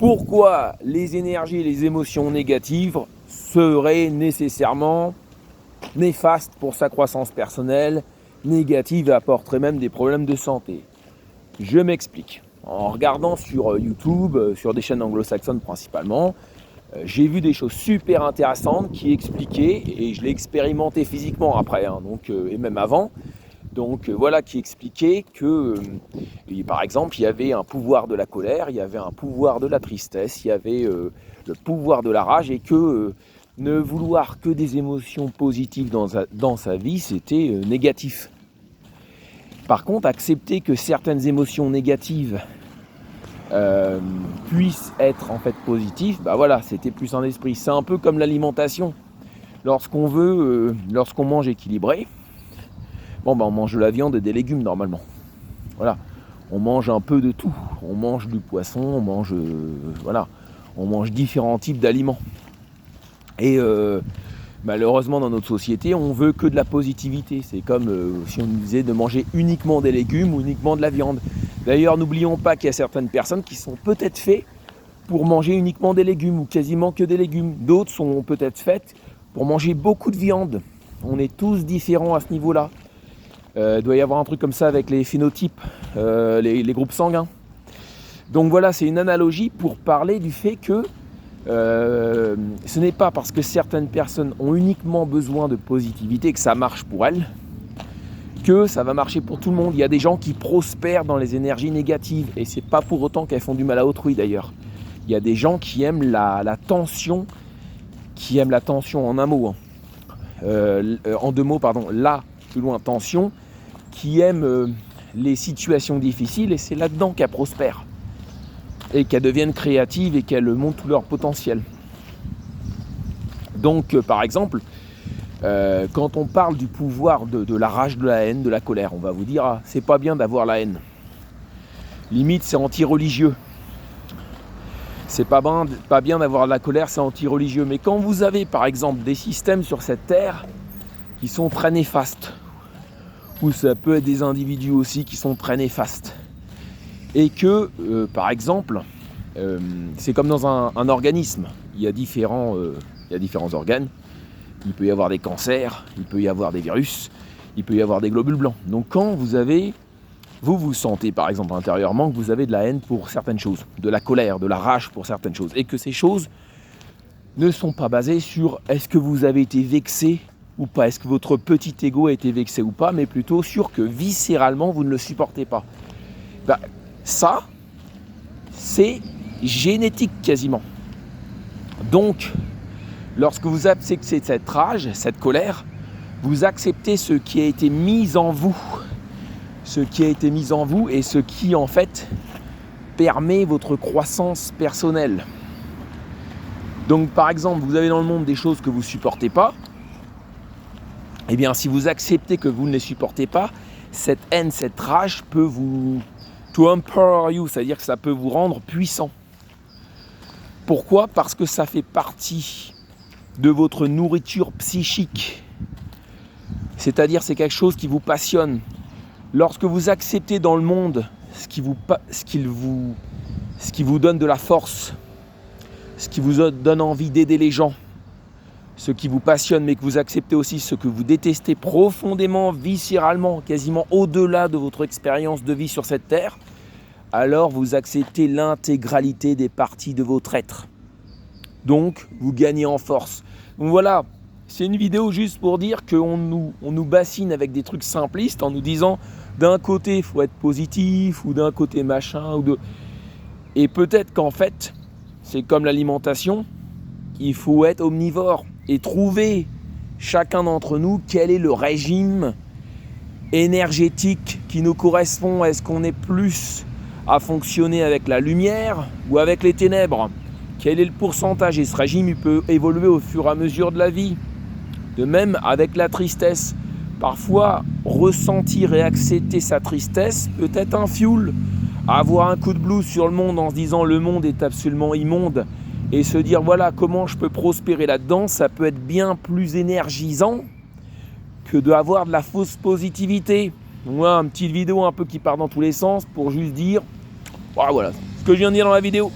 Pourquoi les énergies et les émotions négatives seraient nécessairement néfastes pour sa croissance personnelle, négatives et apporteraient même des problèmes de santé? Je m'explique. En regardant sur YouTube, sur des chaînes anglo-saxonnes principalement, j'ai vu des choses super intéressantes qui expliquaient, et je l'ai expérimenté physiquement après, et même avant, qui expliquait que, par exemple, il y avait un pouvoir de la colère, il y avait un pouvoir de la tristesse, il y avait le pouvoir de la rage, et que ne vouloir que des émotions positives dans sa vie, c'était négatif. Par contre, accepter que certaines émotions négatives puissent être en fait positives, c'était plus un esprit. C'est un peu comme l'alimentation. Lorsqu'on mange équilibré, on mange de la viande et des légumes normalement. Voilà, on mange un peu de tout. On mange du poisson, on mange différents types d'aliments. Et malheureusement dans notre société, on veut que de la positivité. C'est comme si on nous disait de manger uniquement des légumes ou uniquement de la viande. D'ailleurs, n'oublions pas qu'il y a certaines personnes qui sont peut-être faites pour manger uniquement des légumes ou quasiment que des légumes. D'autres sont peut-être faites pour manger beaucoup de viande. On est tous différents à ce niveau-là. Il doit y avoir un truc comme ça avec les phénotypes, les groupes sanguins. Donc voilà, c'est une analogie pour parler du fait que ce n'est pas parce que certaines personnes ont uniquement besoin de positivité que ça marche pour elles, que ça va marcher pour tout le monde. Il y a des gens qui prospèrent dans les énergies négatives, et c'est pas pour autant qu'elles font du mal à autrui d'ailleurs. Il y a des gens qui aiment la tension, en un mot, en deux mots, plus loin, tension, qui aiment les situations difficiles, et c'est là-dedans qu'elles prospèrent et qu'elles deviennent créatives et qu'elles montrent tout leur potentiel. Donc par exemple, quand on parle du pouvoir de la rage, de la haine, de la colère, on va vous dire c'est pas bien d'avoir la haine. Limite c'est anti-religieux. C'est pas bien d'avoir de la colère, c'est anti-religieux. Mais quand vous avez par exemple des systèmes sur cette terre qui sont très néfastes, ou ça peut être des individus aussi qui sont très néfastes, et que par exemple c'est comme dans un organisme, il y a différents organes. Il peut y avoir des cancers, il peut y avoir des virus, il peut y avoir des globules blancs. Donc quand vous sentez par exemple intérieurement que vous avez de la haine pour certaines choses, de la colère, de la rage pour certaines choses, et que ces choses ne sont pas basées sur est-ce que vous avez été vexé ou pas, est-ce que votre petit ego a été vexé ou pas, mais plutôt sur que viscéralement vous ne le supportez pas. Ça, c'est génétique quasiment. Donc, lorsque vous acceptez cette rage, cette colère, vous acceptez ce qui a été mis en vous. Ce qui a été mis en vous et ce qui, en fait, permet votre croissance personnelle. Donc, par exemple, vous avez dans le monde des choses que vous ne supportez pas. Eh bien, si vous acceptez que vous ne les supportez pas, cette haine, cette rage peut to empower you, c'est-à-dire que ça peut vous rendre puissant. Pourquoi ? Parce que ça fait partie de votre nourriture psychique. C'est-à-dire c'est quelque chose qui vous passionne. Lorsque vous acceptez dans le monde ce qui vous donne de la force, ce qui vous donne envie d'aider les gens, ce qui vous passionne, mais que vous acceptez aussi ce que vous détestez profondément, viscéralement, quasiment au-delà de votre expérience de vie sur cette terre, alors vous acceptez l'intégralité des parties de votre être. Donc, vous gagnez en force. Donc voilà, c'est une vidéo juste pour dire qu'on nous bassine avec des trucs simplistes en nous disant d'un côté, il faut être positif, ou d'un côté machin, et peut-être qu'en fait, c'est comme l'alimentation, il faut être omnivore et trouver chacun d'entre nous quel est le régime énergétique qui nous correspond. Est-ce qu'on est plus à fonctionner avec la lumière ou avec les ténèbres ? Quel est le pourcentage ? Et ce régime il peut évoluer au fur et à mesure de la vie. De même avec la tristesse. Parfois, ressentir et accepter sa tristesse peut être un fuel. Avoir un coup de blues sur le monde en se disant le monde est absolument immonde et se dire voilà comment je peux prospérer là-dedans, ça peut être bien plus énergisant que d'avoir de la fausse positivité. Voilà, une petite vidéo un peu qui part dans tous les sens pour juste dire voilà ce que je viens de dire dans la vidéo.